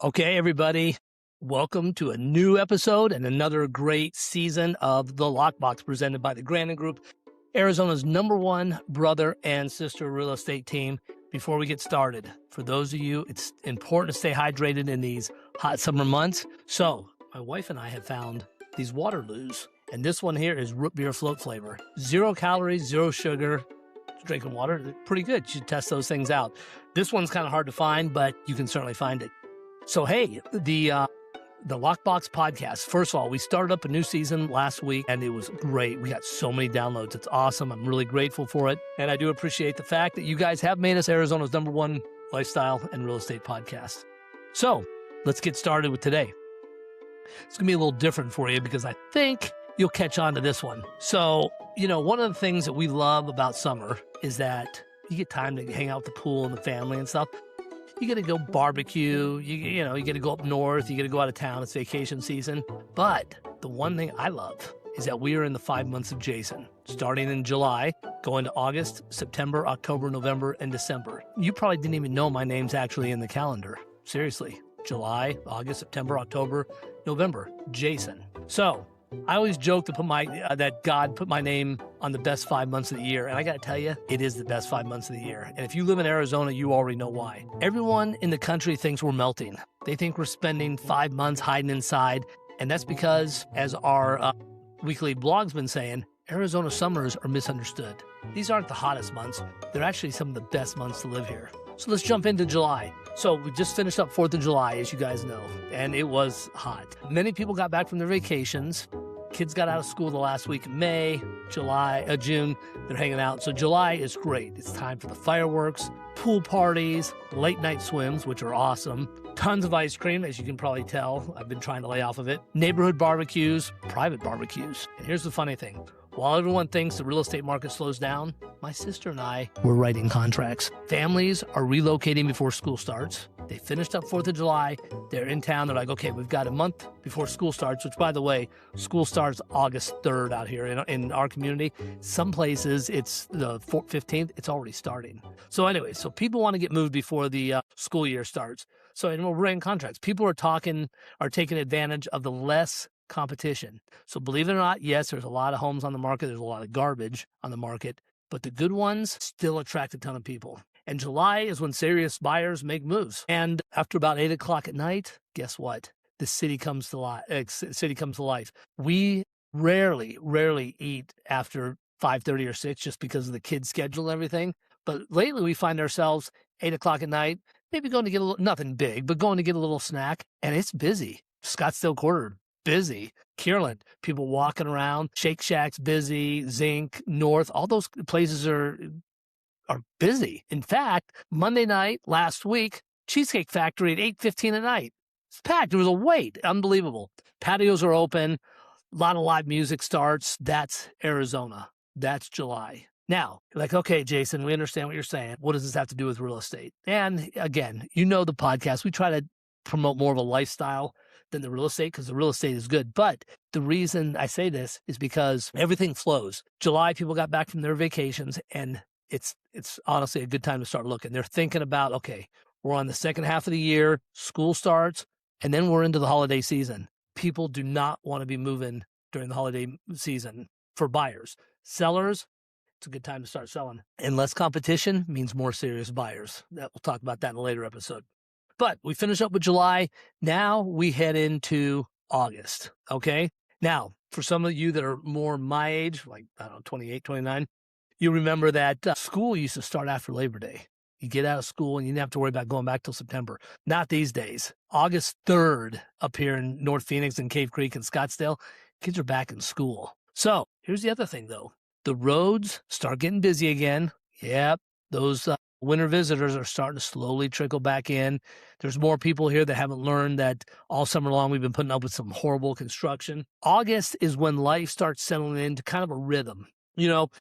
Okay, everybody, welcome to a new episode and another great season of the Lockbox presented by the Grandon Group, Arizona's #1 brother and sister real estate team. Before we get started, for those of you, it's important to stay hydrated in these hot summer months. So my wife and I have found these Waterloos, and this one here is root beer float flavor. 0 calories, 0 sugar. Drinking water, they're pretty good. You should test those things out. This one's kind of hard to find, but you can certainly find it. So, hey, the Lockbox Podcast. First of all, we started up a new season last week, and it was great. We got so many downloads. It's awesome. I'm really grateful for it. And I do appreciate the fact that you guys have made us Arizona's #1 lifestyle and real estate podcast. So, let's get started with today. It's going to be a little different for you because I think you'll catch on to this one. So, one of the things that we love about summer is that you get time to hang out with the pool and the family and stuff. You get to go barbecue, you get to go up north, you get to go out of town, it's vacation season. But the one thing I love is that we are in the 5 months of J.A.S.O.N, starting in July, going to August, September, October, November, and December. You probably didn't even know my name's actually in the calendar. Seriously, July, August, September, October, November, J.A.S.O.N. So I always joke to put that God put my name on the best 5 months of the year. And I got to tell you, it is the best 5 months of the year. And if you live in Arizona, you already know why. Everyone in the country thinks we're melting. They think we're spending 5 months hiding inside. And that's because, as our weekly blog's been saying, Arizona summers are misunderstood. These aren't the hottest months. They're actually some of the best months to live here. So let's jump into July. So we just finished up 4th of July, as you guys know, and it was hot. Many people got back from their vacations. Kids got out of school the last week of May, June, they're hanging out. So July is great. It's time for the fireworks, pool parties, late night swims, which are awesome. Tons of ice cream, as you can probably tell. I've been trying to lay off of it. Neighborhood barbecues, private barbecues. And here's the funny thing. While everyone thinks the real estate market slows down, my sister and I were writing contracts. Families are relocating before school starts. They finished up 4th of July. They're in town. They're like, okay, we've got a month before school starts, which, by the way, school starts August 3rd out here in our community. Some places it's the 15th. It's already starting. So anyway, so people want to get moved before the school year starts. So we're writing contracts. People are taking advantage of the less competition. So believe it or not, yes, there's a lot of homes on the market. There's a lot of garbage on the market, but the good ones still attract a ton of people. And July is when serious buyers make moves. And after about 8 o'clock at night, guess what? The city comes to life. We rarely eat after 5:30 or 6 just because of the kids' schedule and everything. But lately we find ourselves 8 o'clock at night, maybe going to get nothing big, but going to get a little snack. And it's busy. Scottsdale Quarter, busy. Kierland, people walking around. Shake Shack's busy. Zinc, North, all those places are busy. In fact, Monday night last week, Cheesecake Factory at 8:15 at night. It's packed. There was a wait. Unbelievable. Patios are open. A lot of live music starts. That's Arizona. That's July. Now, like, okay, Jason, we understand what you're saying. What does this have to do with real estate? And again, the podcast. We try to promote more of a lifestyle than the real estate because the real estate is good. But the reason I say this is because everything flows. July, people got back from their vacations, and it's honestly a good time to start looking. They're thinking about, okay, we're on the second half of the year, school starts, and then we're into the holiday season. People do not want to be moving during the holiday season for buyers. Sellers, it's a good time to start selling. And less competition means more serious buyers. We'll talk about that in a later episode. But we finish up with July. Now we head into August, okay? Now, for some of you that are more my age, like, 28, 29, you remember that school used to start after Labor Day. You get out of school and you didn't have to worry about going back till September. Not these days. August 3rd up here in North Phoenix and Cave Creek and Scottsdale, kids are back in school. So here's the other thing, though. The roads start getting busy again. Yep, those winter visitors are starting to slowly trickle back in. There's more people here that haven't learned that all summer long we've been putting up with some horrible construction. August is when life starts settling into kind of a rhythm.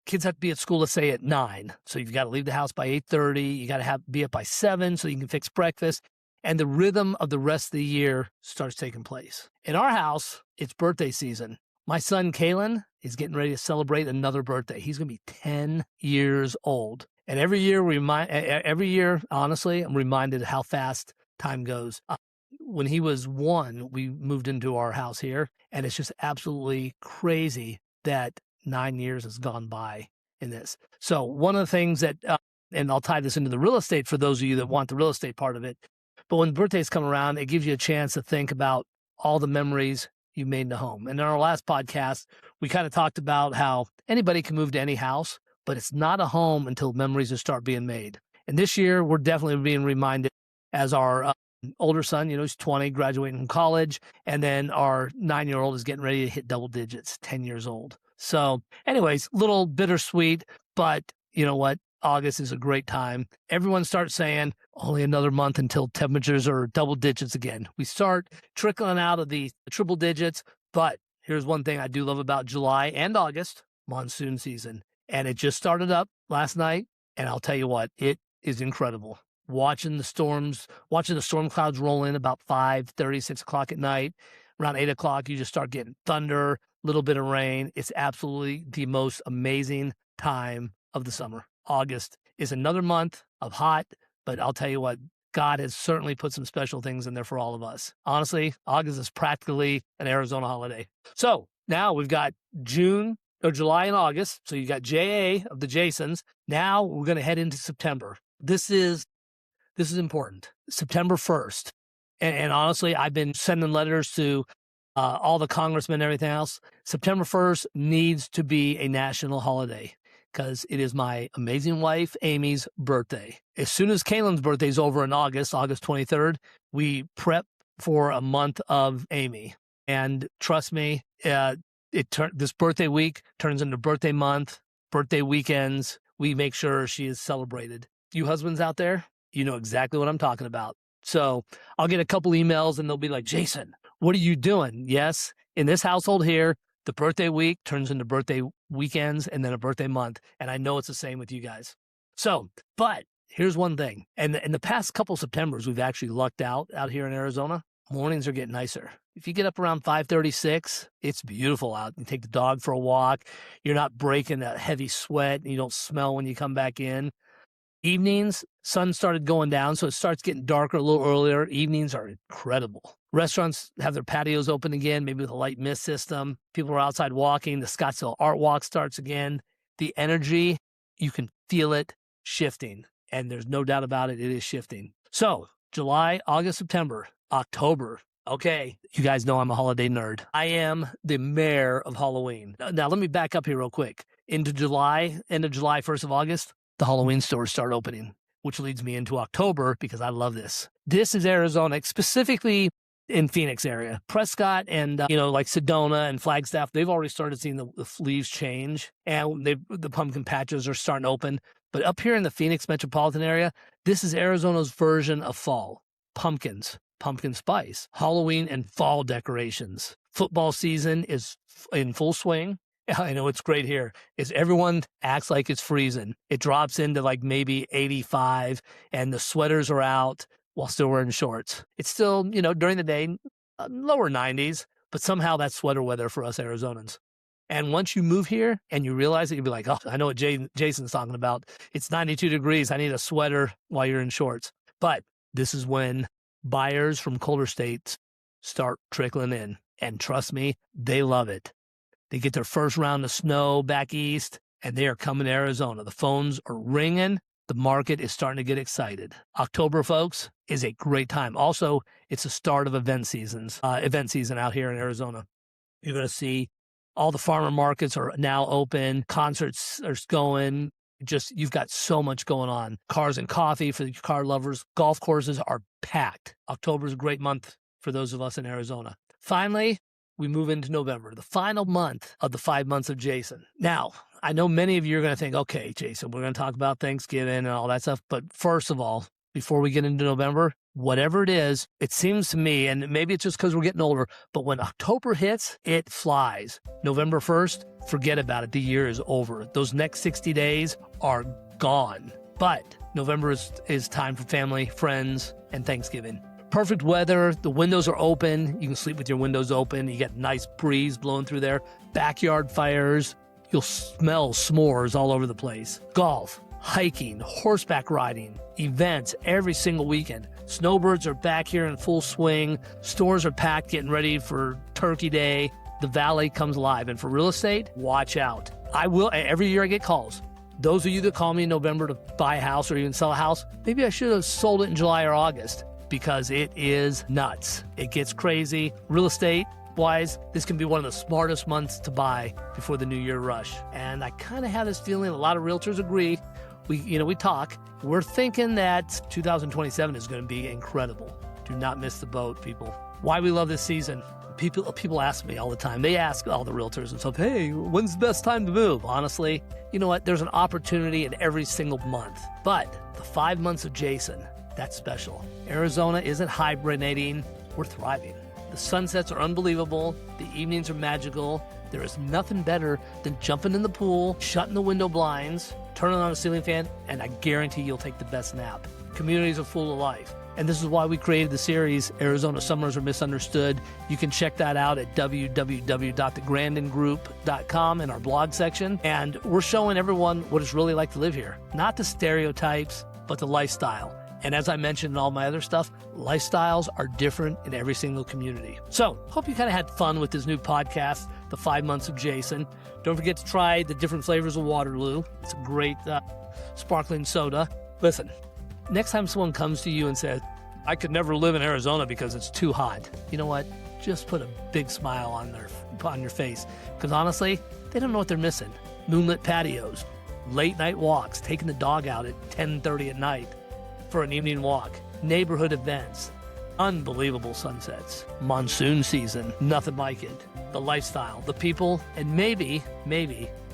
Kids have to be at school, let's say, at 9. So you've got to leave the house by 8:30. You got to be up by 7 so you can fix breakfast. And the rhythm of the rest of the year starts taking place. In our house, it's birthday season. My son, Kalen, is getting ready to celebrate another birthday. He's going to be 10 years old. And every year, honestly, I'm reminded how fast time goes. when he was 1, we moved into our house here, and it's just absolutely crazy that 9 years has gone by in this. So one of the things that, and I'll tie this into the real estate for those of you that want the real estate part of it, but when birthdays come around, it gives you a chance to think about all the memories you made in the home. And in our last podcast, we kind of talked about how anybody can move to any house, but it's not a home until memories start being made. And this year, we're definitely being reminded as our older son, he's 20, graduating from college, and then our 9-year-old is getting ready to hit double digits, 10 years old. So anyways, little bittersweet, but you know what? August is a great time. Everyone starts saying only another month until temperatures are double digits again. We start trickling out of the triple digits, but here's one thing I do love about July and August, monsoon season. And it just started up last night, and I'll tell you what, it is incredible. Watching the storm clouds roll in about 5:30, 6 o'clock at night. Around 8 o'clock, you just start getting thunder, a little bit of rain. It's absolutely the most amazing time of the summer. August is another month of hot, but I'll tell you what, God has certainly put some special things in there for all of us. Honestly, August is practically an Arizona holiday. So now we've got July and August. So you got JA of the J.A.S.O.Ns. Now we're going to head into September. This is important. September 1st. And honestly, I've been sending letters to all the congressmen and everything else. September 1st needs to be a national holiday because it is my amazing wife, Amy's birthday. As soon as Kaylin's birthday is over in August 23rd, we prep for a month of Amy. And trust me, this birthday week turns into birthday month, birthday weekends. We make sure she is celebrated. You husbands out there, you know exactly what I'm talking about. So I'll get a couple emails and they'll be like, Jason, what are you doing? Yes, in this household here, the birthday week turns into birthday weekends and then a birthday month. And I know it's the same with you guys. So, but here's one thing. And in the past couple Septembers, we've actually lucked out here in Arizona. Mornings are getting nicer. If you get up around 5:36, it's beautiful out. You take the dog for a walk. You're not breaking that heavy sweat. And you don't smell when you come back in. Evenings, sun started going down, so it starts getting darker a little earlier. Evenings are incredible. Restaurants have their patios open again, maybe with a light mist system. People are outside walking. The Scottsdale Art Walk starts again. The energy, you can feel it shifting, and there's no doubt about it, it is shifting. So July, August, September, October. Okay, you guys know I'm a holiday nerd. I am the mayor of Halloween. Now, let me back up here real quick. Into July, end of July, 1st of August, the Halloween stores start opening, which leads me into October because I love this. This is Arizona, specifically in Phoenix area. Prescott and, like Sedona and Flagstaff, they've already started seeing the leaves change and the pumpkin patches are starting to open. But up here in the Phoenix metropolitan area, this is Arizona's version of fall. Pumpkins, pumpkin spice, Halloween and fall decorations. Football season is in full swing. I know it's great here is everyone acts like it's freezing. It drops into like maybe 85 and the sweaters are out while still wearing shorts. It's still, during the day, lower 90s, but somehow that's sweater weather for us Arizonans. And once you move here and you realize it, you'll be like, oh, I know what Jason's talking about. It's 92 degrees. I need a sweater while you're in shorts. But this is when buyers from colder states start trickling in. And trust me, they love it. They get their first round of snow back east, and they are coming to Arizona. The phones are ringing. The market is starting to get excited. October, folks, is a great time. Also, it's the start of event season out here in Arizona. You're going to see all the farmer markets are now open. Concerts are going. You've got so much going on. Cars and coffee for the car lovers. Golf courses are packed. October is a great month for those of us in Arizona. Finally, we move into November, the final month of the 5 months of J.A.S.O.N. Now, I know many of you are going to think, okay, Jason, we're going to talk about Thanksgiving and all that stuff. But first of all, before we get into November, whatever it is, it seems to me, and maybe it's just because we're getting older, but when October hits, it flies. November 1st, forget about it. The year is over. Those next 60 days are gone. But November is time for family, friends, and Thanksgiving. Perfect weather. The windows are open. You can sleep with your windows open. You get nice breeze blowing through there. Backyard fires. You'll smell s'mores all over the place. Golf, hiking, horseback riding, events every single weekend. Snowbirds are back here in full swing. Stores are packed, getting ready for Turkey Day. The Valley comes alive. And for real estate, watch out. Every year I get calls. Those of you that call me in November to buy a house or even sell a house, maybe I should have sold it in July or August, because it is nuts. It gets crazy. Real estate wise, this can be one of the smartest months to buy before the New Year rush. And I kind of have this feeling a lot of realtors agree. We talk. We're thinking that 2027 is going to be incredible. Do not miss the boat, people. Why we love this season. People ask me all the time. They ask all the realtors and stuff, hey, when's the best time to move? Honestly, you know what? There's an opportunity in every single month. But the 5 months of J.A.S.O.N, that's special. Arizona isn't hibernating. We're thriving. The sunsets are unbelievable. The evenings are magical. There is nothing better than jumping in the pool, shutting the window blinds, turning on a ceiling fan, and I guarantee you'll take the best nap. Communities are full of life. And this is why we created the series, Arizona Summers Are Misunderstood. You can check that out at www.thegrandongroup.com in our blog section. And we're showing everyone what it's really like to live here. Not the stereotypes, but the lifestyle. And as I mentioned in all my other stuff, lifestyles are different in every single community. So, hope you kind of had fun with this new podcast, The 5 Months of J.A.S.O.N. Don't forget to try the different flavors of Waterloo. It's a great sparkling soda. Listen, next time someone comes to you and says, I could never live in Arizona because it's too hot, you know what? Just put a big smile on your face. Because honestly, they don't know what they're missing. Moonlit patios, late night walks, taking the dog out at 10:30 at night for an evening walk, neighborhood events, unbelievable sunsets, monsoon season, nothing like it, the lifestyle, the people, and maybe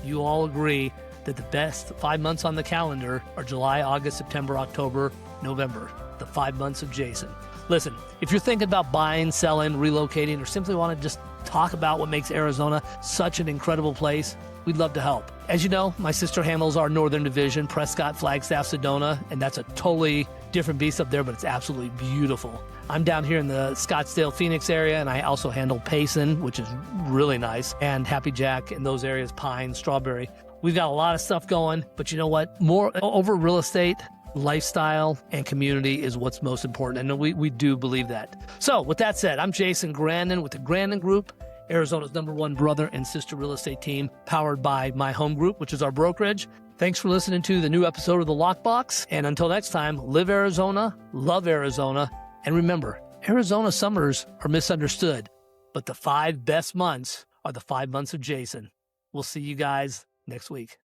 you all agree that the best 5 months on the calendar are July, August, September, October, November, the 5 months of J.A.S.O.N. Listen, if you're thinking about buying, selling, relocating, or simply want to just talk about what makes Arizona such an incredible place, we'd love to help. As you know, my sister handles our northern division, Prescott, Flagstaff, Sedona, and that's a totally different beast up there, but it's absolutely beautiful. I'm down here in the Scottsdale, Phoenix area, and I also handle Payson, which is really nice, and Happy Jack in those areas, Pine, Strawberry. We've got a lot of stuff going, but you know what? More over real estate, lifestyle, and community is what's most important, and we do believe that. So with that said, I'm Jason Grandon with the Grandon Group, Arizona's #1 brother and sister real estate team, powered by My Home Group, which is our brokerage. Thanks for listening to the new episode of The Lockbox, and until next time, live Arizona, love Arizona, and remember, Arizona summers are misunderstood, but the 5 best months are the 5 months of J.A.S.O.N. We'll see you guys next week.